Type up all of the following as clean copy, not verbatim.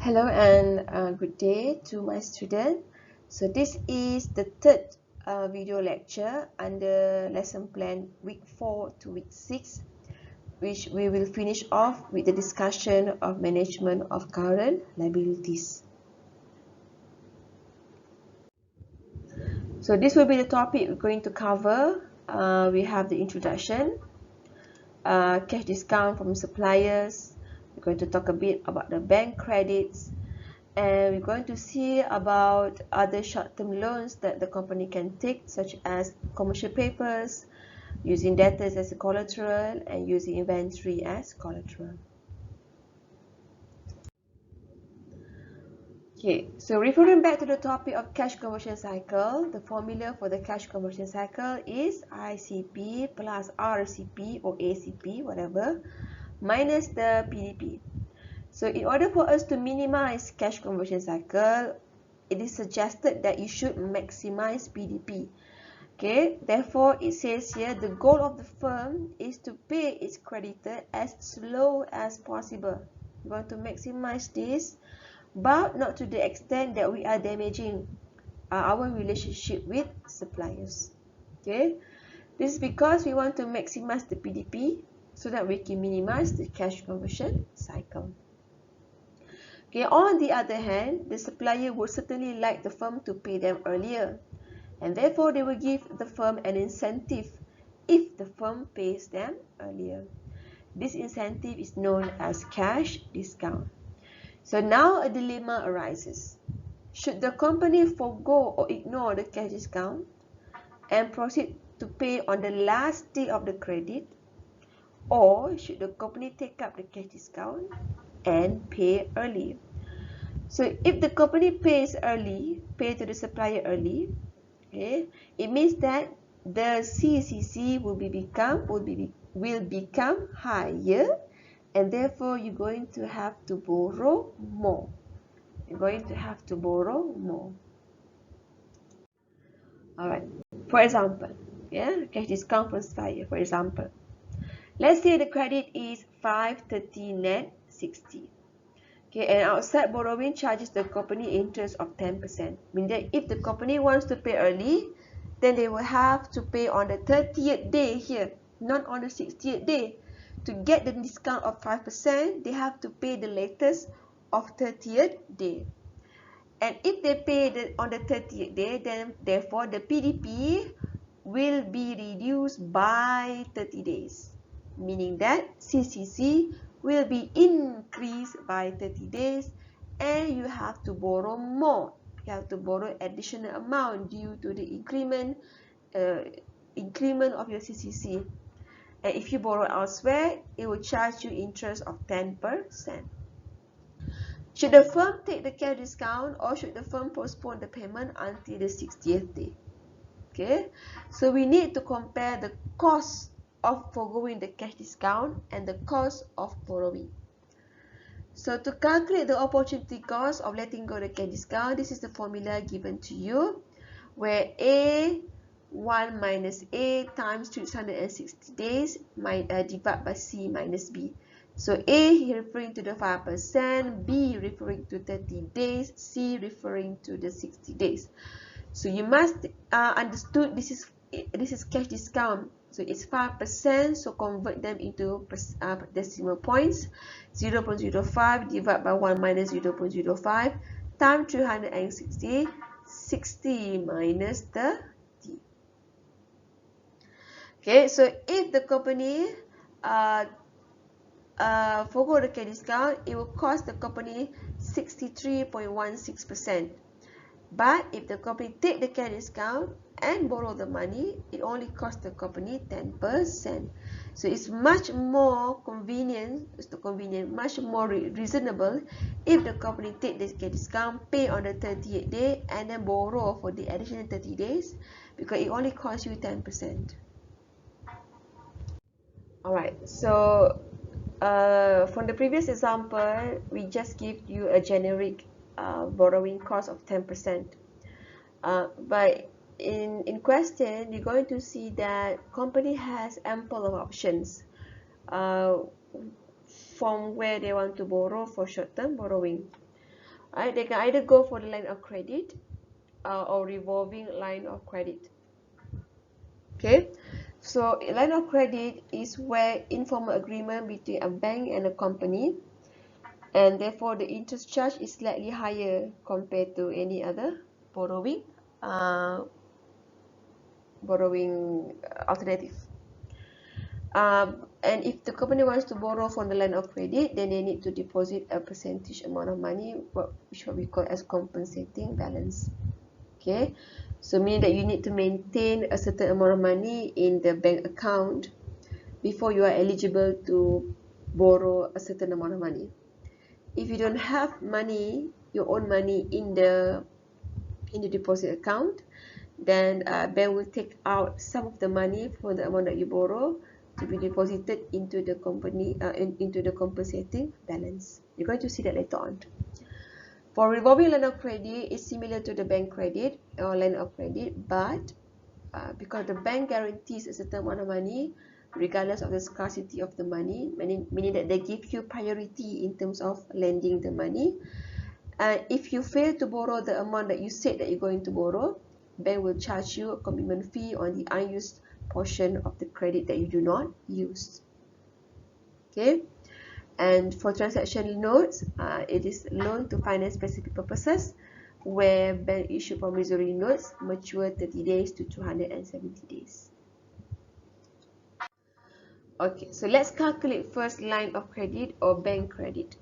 Hello and good day to my student. So this is the third video lecture under lesson plan week 4 to week 6, which we will finish off with the discussion of management of current liabilities. So this will be the topic we're going to cover. We have the introduction, cash discount from suppliers. We're going to talk a bit about the bank credits, and we're going to see about other short-term loans that the company can take, such as commercial papers, using debtors as a collateral, and using inventory as collateral. Okay, so referring back to the topic of cash conversion cycle, the formula for the cash conversion cycle is ICP plus RCP or ACP, whatever, minus the PDP. So in order for us to minimize cash conversion cycle, it is suggested that you should maximize PDP. Okay, therefore it says here the goal of the firm is to pay its creditor as slow as possible. We want to maximize this, but not to the extent that we are damaging our relationship with suppliers. Okay, this is because we want to maximize the PDP so that we can minimize the cash conversion cycle. Okay, on the other hand, the supplier would certainly like the firm to pay them earlier, and therefore they will give the firm an incentive if the firm pays them earlier. This incentive is known as cash discount. So now a dilemma arises. Should the company forego or ignore the cash discount and proceed to pay on the last day of the credit, or should the company take up the cash discount and pay early? So if the company pays to the supplier early, okay, it means that the CCC will become higher, and therefore you're going to have to borrow more. You're going to have to borrow more. All right. For example, cash discount from supplier. For example, let's say the credit is 530 net 60. Okay, and outside borrowing charges the company interest of 10%. Meaning that if the company wants to pay early, then they will have to pay on the 30th day here, not on the 60th day. To get the discount of 5%, they have to pay the latest of 30th day. And if they pay on the 30th day, then therefore the PDP will be reduced by 30 days. Meaning that CCC will be increased by 30 days, and you have to borrow more. You have to borrow additional amount due to the increment of your CCC. And if you borrow elsewhere, it will charge you interest of 10%. Should the firm take the cash discount, or should the firm postpone the payment until the 60th day? Okay, so we need to compare the cost of foregoing the cash discount and the cost of borrowing. So to calculate the opportunity cost of letting go the cash discount, this is the formula given to you, where A1 minus A times 360 days divided by C minus B. So A referring to the 5%, B referring to 30 days, C referring to the 60 days. So you must understood this is cash discount. So it's 5%, so convert them into decimal points. 0.05 divided by 1 minus 0.05 times 360, 60 minus 30. Okay, so if the company forgo the cash discount, it will cost the company 63.16%. But if the company take the cash discount and borrow the money, it only costs the company 10%. So it's much more convenient, much more reasonable if the company take the cash discount, pay on the 30th day, and then borrow for the additional 30 days, because it only costs you 10%. Alright, so from the previous example, we just give you a generic borrowing cost of 10%. But in question, you're going to see that company has ample of options from where they want to borrow for short-term borrowing. Right? They can either go for the line of credit or revolving line of credit. Okay, so a line of credit is where informal agreement between a bank and a company, and therefore the interest charge is slightly higher compared to any other borrowing uh, alternative. And if the company wants to borrow from the line of credit, then they need to deposit a percentage amount of money, which what we call as compensating balance. Okay, so meaning that you need to maintain a certain amount of money in the bank account before you are eligible to borrow a certain amount of money. If you don't have money, your own money in the deposit account, then bank will take out some of the money from the amount that you borrow to be deposited into the company into the compensating balance. You're going to see that later on. For revolving line of credit, it's similar to the bank credit or line of credit, but because the bank guarantees a certain amount of money regardless of the scarcity of the money, meaning that they give you priority in terms of lending the money. If you fail to borrow the amount that you said that you're going to borrow, bank will charge you a commitment fee on the unused portion of the credit that you do not use. Okay, and for transaction notes, it is loan to finance specific purposes, where bank issue promissory notes mature 30 days to 270 days. Okay, so let's calculate first line of credit or bank credit.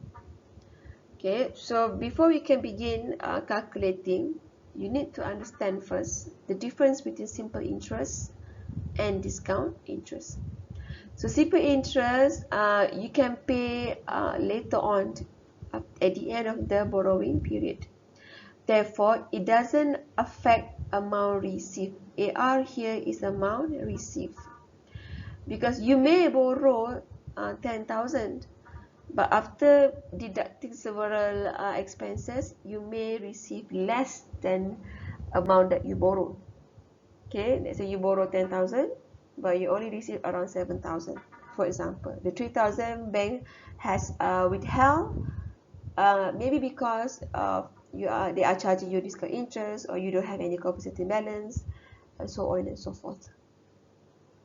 Okay, so before we can begin calculating, you need to understand first the difference between simple interest and discount interest. So simple interest, you can pay later on at the end of the borrowing period. Therefore, it doesn't affect amount received. AR here is amount received. Because you may borrow 10,000, but after deducting several expenses, you may receive less than amount that you borrow. Okay, let's say you borrow 10,000, but you only receive around 7,000. For example, the 3,000 bank has withheld, maybe because they are charging you discount interest, or you don't have any compensating balance, and so on and so forth.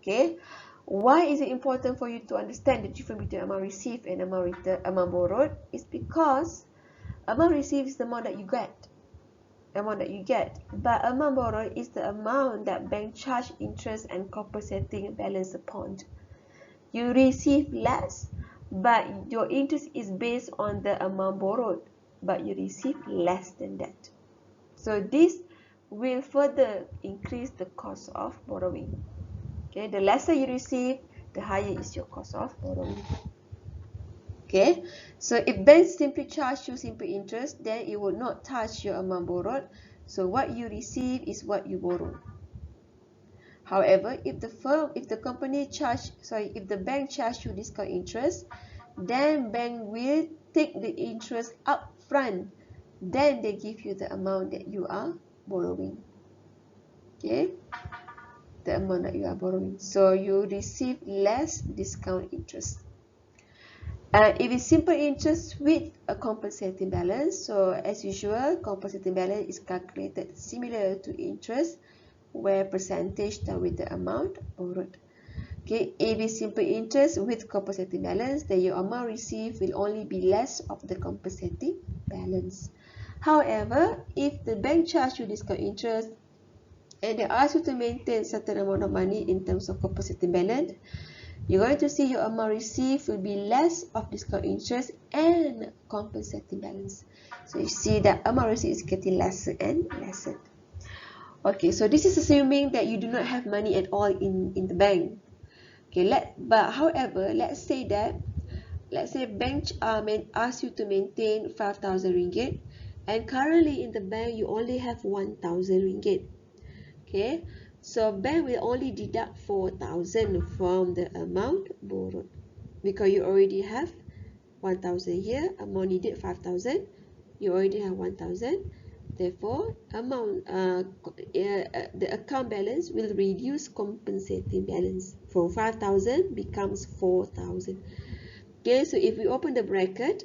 Okay, why is it important for you to understand the difference between amount received and amount borrowed? It's because amount received is the amount that you get, but amount borrowed is the amount that bank charge interest and compensating balance upon. You receive less, but your interest is based on the amount borrowed, but you receive less than that. So this will further increase the cost of borrowing. Okay, the lesser you receive, the higher is your cost of borrowing. Okay, so if banks simply charge you simple interest, then it will not touch your amount borrowed. So what you receive is what you borrow. However, if the bank charge you discount interest, then bank will take the interest up front. Then they give you the amount that you are borrowing. Okay, the amount that you are borrowing. So you receive less discount interest. If it's simple interest with a compensating balance, so as usual, compensating balance is calculated similar to interest, where percentage done with the amount borrowed. Okay, if it's simple interest with compensating balance, then your amount received will only be less of the compensating balance. However, if the bank charge you discount interest and they ask you to maintain certain amount of money in terms of compensating balance, you're going to see your amount received will be less of discount interest and compensating balance. So you see that amount received is getting lesser and lesser. Okay, so this is assuming that you do not have money at all in the bank. Okay, however, let's say bank asks you to maintain 5,000 ringgit, and currently in the bank you only have 1,000 ringgit. Okay, so bank will only deduct 4,000 from the amount borrowed, because you already have 1,000 here, amount needed 5,000, you already have 1,000. Therefore, the account balance will reduce compensating balance from 5,000 becomes 4,000. Okay, so if we open the bracket,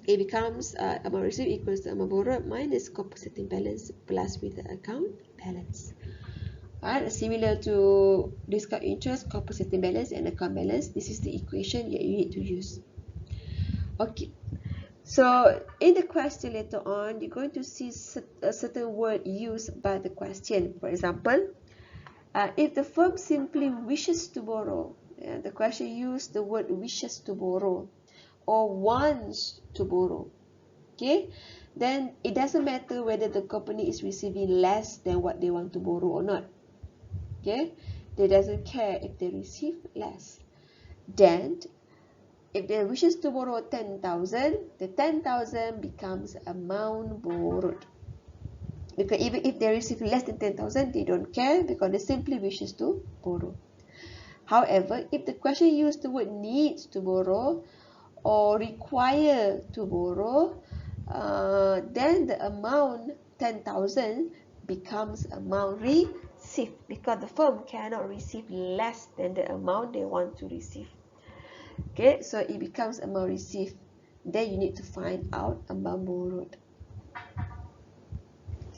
it becomes amount received equals to amount borrowed minus compensating balance plus with the account balance. Alright, similar to discount interest, compensating balance, and account balance, this is the equation that you need to use. Okay, so in the question later on, you're going to see a certain word used by the question. For example, if the firm simply wishes to borrow, the question used the word wishes to borrow or wants to borrow. Okay, then it doesn't matter whether the company is receiving less than what they want to borrow or not. Okay, they doesn't care if they receive less. Then if they wishes to borrow 10,000, the 10,000 becomes amount borrowed. Because even if they receive less than 10,000, they don't care because they simply wishes to borrow. However, if the question used the word needs to borrow or require to borrow, then the amount 10,000 becomes amount received because the firm cannot receive less than the amount they want to receive. Okay, so it becomes amount received. Then you need to find out amount borrowed.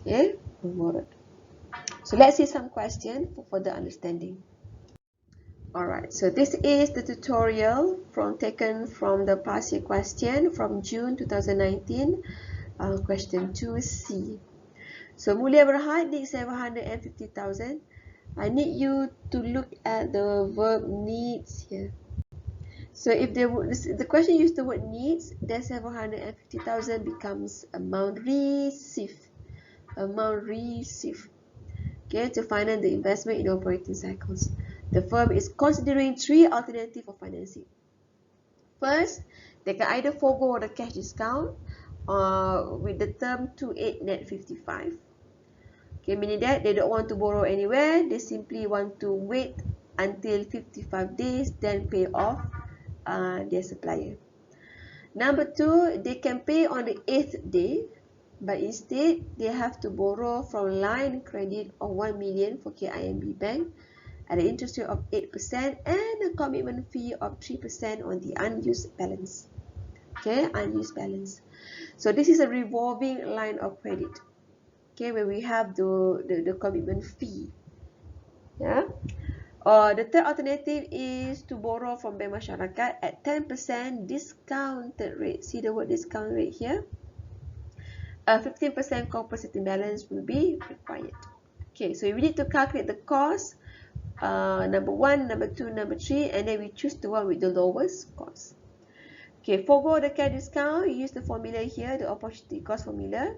Okay, borrowed. So let's see some questions for further understanding. Alright, so this is the tutorial taken from the past year question from June 2019, question 2C. So Mulia Berhad needs 750,000. I need you to look at the verb needs here. So if the question used the word needs, then 750,000 becomes amount received. Amount received. Okay, to finance the investment in operating cycles. The firm is considering three alternatives for financing. First, they can either forego the cash discount with the term 28 net 55. Okay, meaning that they don't want to borrow anywhere. They simply want to wait until 55 days, then pay off their supplier. Number two, they can pay on the 8th day, but instead they have to borrow from line credit of 1 million for KIMB Bank at an interest rate of 8% and a commitment fee of 3% on the unused balance. Okay, unused balance. So this is a revolving line of credit. Okay, where we have the commitment fee. Yeah. The third alternative is to borrow from Bank Masyarakat at 10% discounted rate. See the word discount rate here. 15% compensating balance will be required. Okay, so we need to calculate the cost. Number 1, number 2, number 3, and then we choose the one with the lowest cost. Okay, forgo the cash discount, you use the formula here, the opportunity cost formula.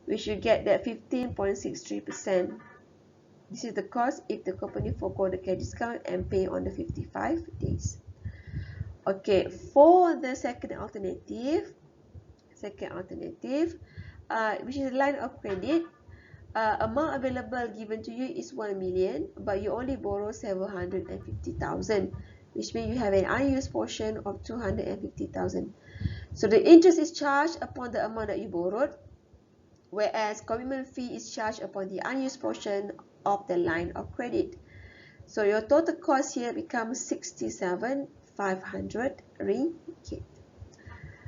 We should get that 15.63%. This is the cost if the company forgo the cash discount and pay on the 55 days. Okay, for the second alternative, which is a line of credit, amount available given to you is 1 million, but you only borrow 750,000, which means you have an unused portion of 250,000. So the interest is charged upon the amount that you borrowed, whereas commitment fee is charged upon the unused portion of the line of credit. So your total cost here becomes 67,500 ringgit.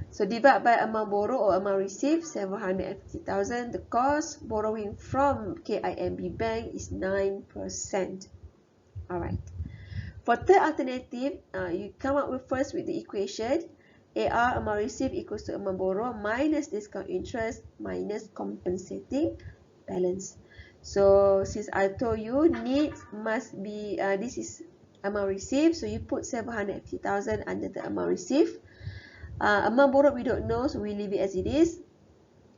So divide by amount borrowed or amount received, 750,000. The cost borrowing from KIMB Bank is 9%. Alright. For third alternative, you come up with first with the equation. AR, amount received, equals to amount borrowed minus discount interest minus compensating balance. So since I told you needs must be, this is amount received, so you put 750,000 under the amount received. Amount borrowed we don't know, so we leave it as it is.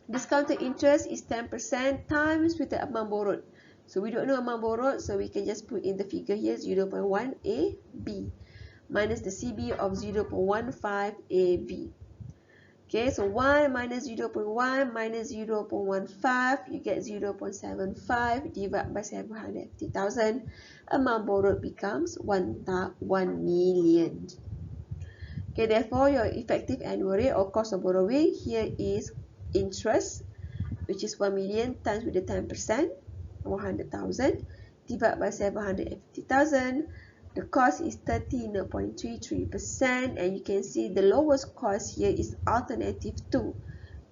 Discounted interest is 10% times with the amount borrowed. So we don't know amount borrowed, so we can just put in the figure here 0.1 AB minus the CB of 0.15 AB. Okay, so 1 minus 0.1 minus 0.15, you get 0.75 divided by 750,000. Amount borrowed becomes 1 million. Okay, therefore your effective annual rate or cost of borrowing here is interest, which is 1 million times with the 10%, 100,000, divided by 750,000. The cost is 13.33%, and you can see the lowest cost here is alternative 2.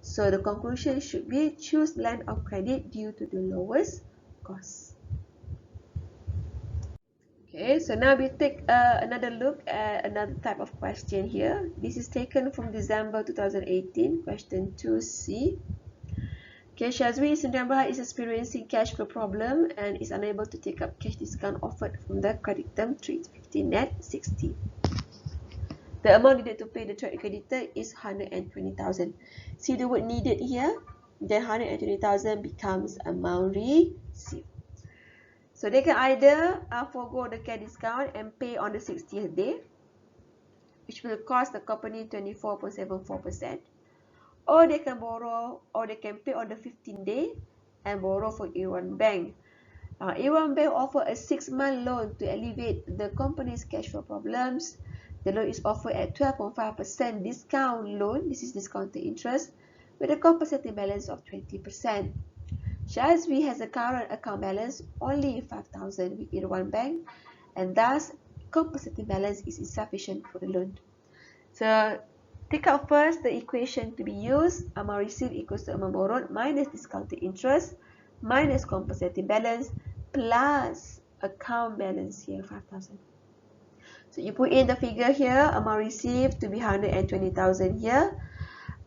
So the conclusion should be choose line of credit due to the lowest cost. Okay, so now we take another look at another type of question here. This is taken from December 2018, question 2C. Okay, Shazwi Sundarbaha is experiencing cash flow problem and is unable to take up cash discount offered from the credit term 350 net 60. The amount needed to pay the trade creditor is 120,000. See the word needed here? Then 120,000 becomes amount received. So they can either forego the cash discount and pay on the 60th day, which will cost the company 24.74%. Or they can borrow, or they can pay on the 15th day and borrow from A1 Bank. A1 Bank offer a 6-month loan to alleviate the company's cash flow problems. The loan is offered at 12.5% discount loan. This is discounted interest with a compensating balance of 20%. Shazvi has a current account balance only 5,000 with A1 Bank, and thus compensating balance is insufficient for the loan. So take out first the equation to be used. Amount received equals to amount borrowed minus discounted interest minus compensating balance plus account balance here 5,000. So you put in the figure here, amount received to be 120,000 here,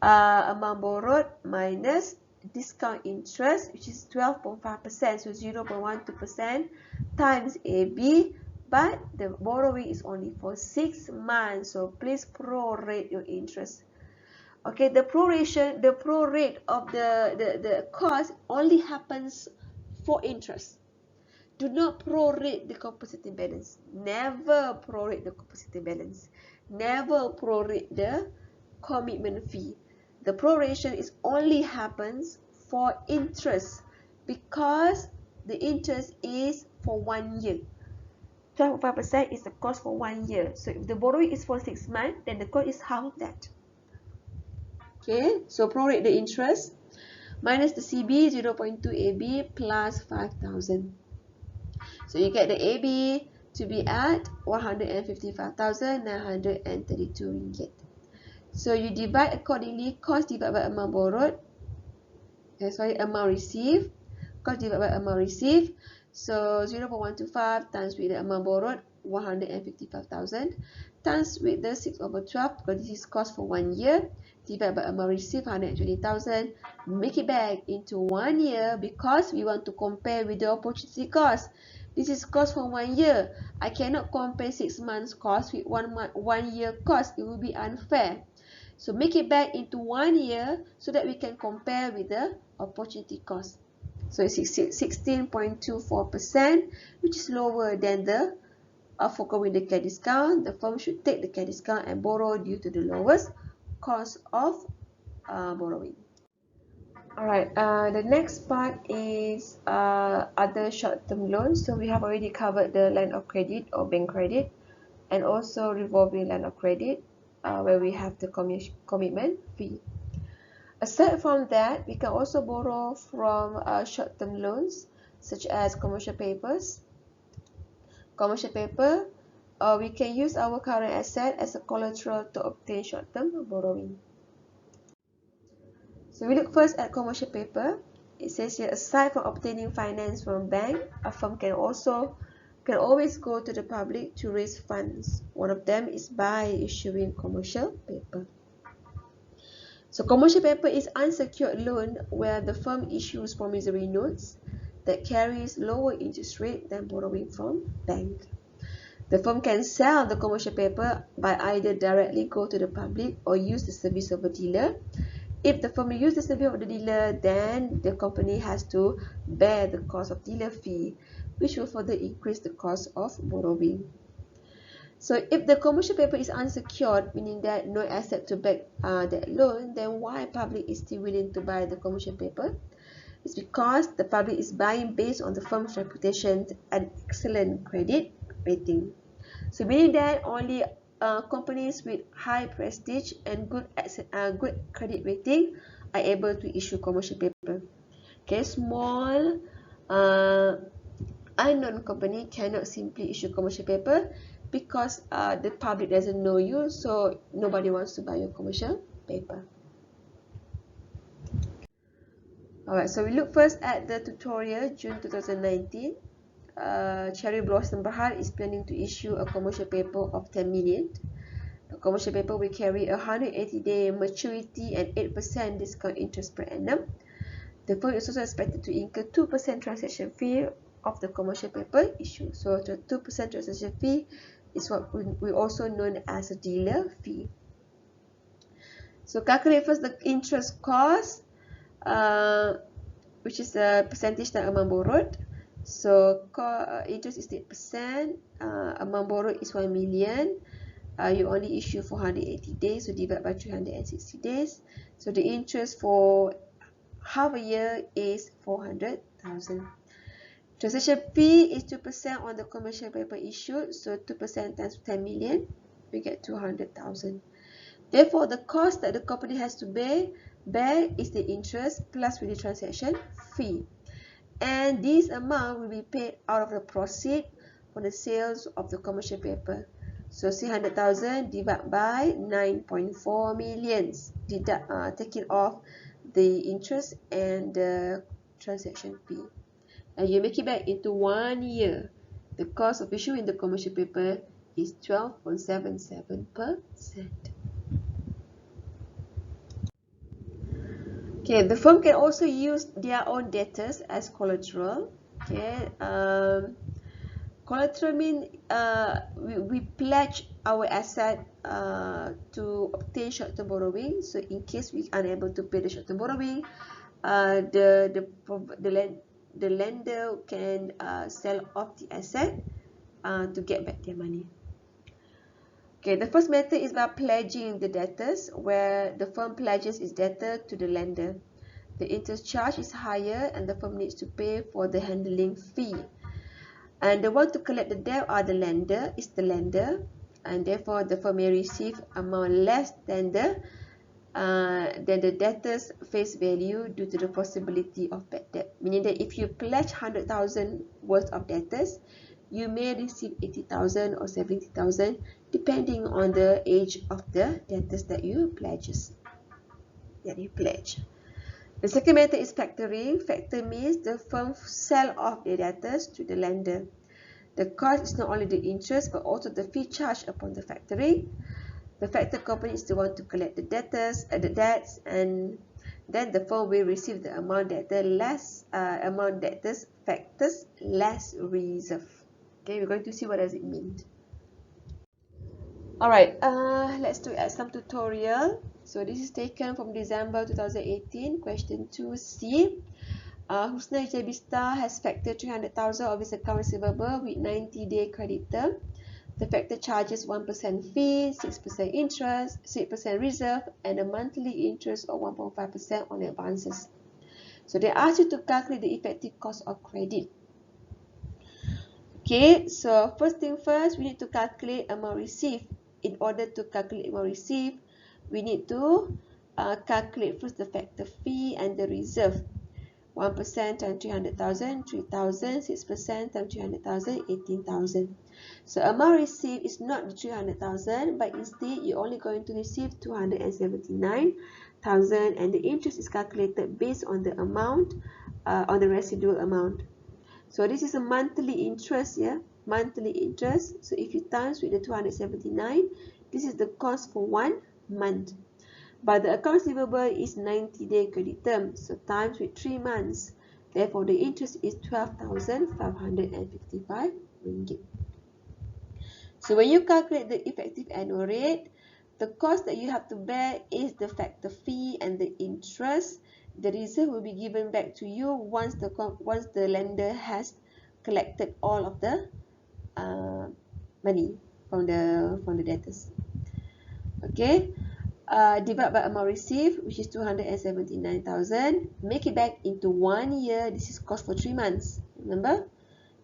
amount borrowed minus discount interest, which is 12.5%, so 0.12% times AB, but the borrowing is only for 6 months, so please prorate your interest. Okay, the prorate of the cost only happens for interest. Do not prorate the compensating balance. Never prorate the compensating balance. Never prorate the commitment fee. The proration is only happens for interest because the interest is for 1 year. 12.5% is the cost for 1 year. So if the borrowing is for 6 months, then the cost is half of that. Okay, so prorate the interest minus the CB 0.2 AB plus 5,000. So you get the AB to be at 155,932 ringgit. So you divide accordingly, cost divided by amount borrowed, amount received, cost divided by amount received. So 0.125 times with the amount borrowed, 155,000, times with the 6/12, because this is cost for 1 year, divided by amount received, 120,000, make it back into 1 year because we want to compare with the opportunity cost. This is cost for 1 year. I cannot compare 6 months cost with 1 year cost. It will be unfair. So make it back into 1 year so that we can compare with the opportunity cost. So it's 16.24%, which is lower than the foregoing the cash discount. The firm should take the cash discount and borrow due to the lowest cost of borrowing. Alright, the next part is other short-term loans. So we have already covered the line of credit or bank credit and also revolving line of credit where we have the commitment fee. Aside from that, we can also borrow from short-term loans such as commercial papers. Commercial paper, we can use our current asset as a collateral to obtain short-term borrowing. So we look first at commercial paper. It says here, aside from obtaining finance from bank, a firm can always go to the public to raise funds. One of them is by issuing commercial paper. So commercial paper is unsecured loan where the firm issues promissory notes that carries lower interest rate than borrowing from bank. The firm can sell the commercial paper by either directly go to the public or use the service of a dealer. If the firm uses the service of the dealer, then the company has to bear the cost of dealer fee, which will further increase the cost of borrowing. So if the commercial paper is unsecured, meaning that no asset to back that loan, then why public is still willing to buy the commercial paper? It's because the public is buying based on the firm's reputation and excellent credit rating. So meaning that only companies with high prestige and good credit rating are able to issue commercial paper. Okay, small unknown company cannot simply issue commercial paper because the public doesn't know you, so nobody wants to buy your commercial paper. Alright, so we look first at the tutorial June 2019. Cherry Blossom Berhad is planning to issue a commercial paper of 10 million. The commercial paper will carry a 180-day maturity and 8% discount interest per annum. The firm is also expected to incur 2% transaction fee of the commercial paper issue. So the 2% transaction fee is what we also known as a dealer fee. So calculate first the interest cost, which is a percentage the amount borrowed. So interest is 8%, amount borrowed is 1 million. You only issue for 180 days, so divide by 360 days. So the interest for half a year is 400,000. Transaction fee is 2% on the commercial paper issued, so 2% times 10 million, we get 200,000. Therefore, the cost that the company has to bear is the interest plus with the transaction fee. And this amount will be paid out of the proceeds from the sales of the commercial paper. So 300,000 divided by 9.4 million, taking off the interest and the transaction fee. And you make it back into 1 year. The cost of issuing the commercial paper is 12.77%. Okay, the firm can also use their own debtors as collateral. Okay, collateral means we pledge our asset to obtain short-term borrowing. So in case we are unable to pay the short-term borrowing, the lender can sell off the asset to get back their money. Okay, the first method is by pledging the debtors, where the firm pledges its debtor to the lender. The interest charge is higher and the firm needs to pay for the handling fee. And the one to collect the debt are the lender, and therefore the firm may receive amount less than the debtor's face value due to the possibility of bad debt. Meaning that if you pledge 100,000 worth of debtors, you may receive 80,000 or 70,000 depending on the age of the debtors that you pledge. The second method is factoring. Factor means the firm sell off the debtors to the lender. The cost is not only the interest but also the fee charged upon the factoring. The factor company is the one to collect the debtors, the debts, and then the firm will receive the amount debtors factors less reserve. Okay, we're going to see what does it mean. Alright, let's do some tutorial. So this is taken from December 2018, question 2C. Husna Hijabista has factored 300,000 of his account receivable with 90-day credit term. The factor charges 1% fee, 6% interest, 6% reserve, and a monthly interest of 1.5% on advances. So they ask you to calculate the effective cost of credit. Okay, so first thing first, we need to calculate amount received. In order to calculate amount received, we need to calculate first the factor fee and the reserve. 1% times 300,000, 3,000, 6% times 300,000, 18,000. So amount received is not the 300,000, but instead you're only going to receive 279,000, and the interest is calculated based on the amount, on the residual amount. So this is a monthly interest, monthly interest. So if you times with the 279, this is the cost for 1 month. But the account receivable is 90-day credit term, so times with 3 months. Therefore, the interest is 12,555 ringgit. So when you calculate the effective annual rate, the cost that you have to bear is the factor fee and the interest. The reserve will be given back to you once the lender has collected all of the money from the debtors. Okay. Divide by amount received, which is 279,000. Make it back into 1 year. This is cost for 3 months. Remember?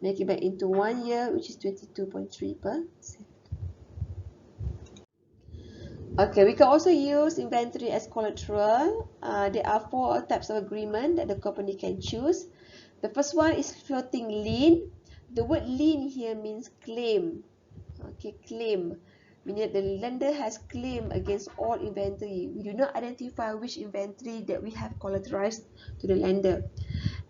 Make it back into 1 year, which is 22.3%. Okay, we can also use inventory as collateral. There are 4 types of agreement that the company can choose. The first one is floating lien. The word lien here means claim. Okay, claim, meaning that the lender has claim against all inventory. We do not identify which inventory that we have collateralized to the lender.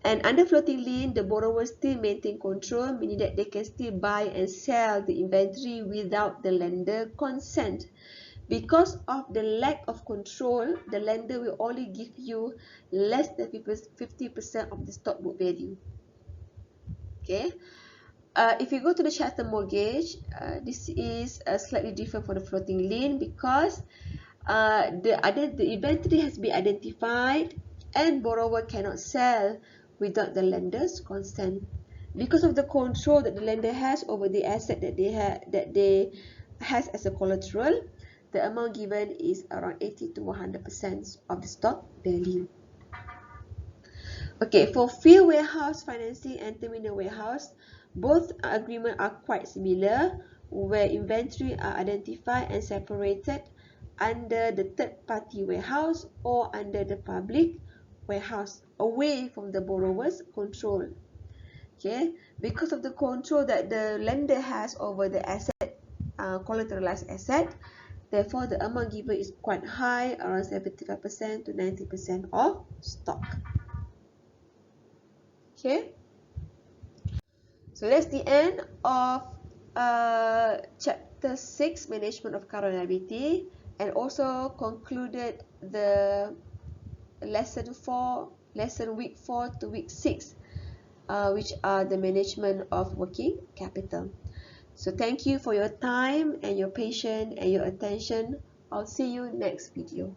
And under floating lien, the borrower still maintain control, meaning that they can still buy and sell the inventory without the lender consent. Because of the lack of control, the lender will only give you less than 50% of the stock book value. Okay. If you go to the short-term mortgage, this is slightly different from the floating lien because the inventory has been identified and borrower cannot sell without the lender's consent. Because of the control that the lender has over the asset that they has as a collateral, the amount given is around 80 to 100% of the stock value. Okay, for field warehouse financing and terminal warehouse, both agreements are quite similar, where inventory are identified and separated under the third-party warehouse or under the public warehouse, away from the borrower's control. Okay, because of the control that the lender has over the asset, collateralized asset, therefore the amount given is quite high, around 75% to 90% of stock. Okay, so that's the end of chapter 6, management of current liability, and also concluded the lesson week 4 to week 6, which are the management of working capital. So thank you for your time and your patience and your attention. I'll see you next video.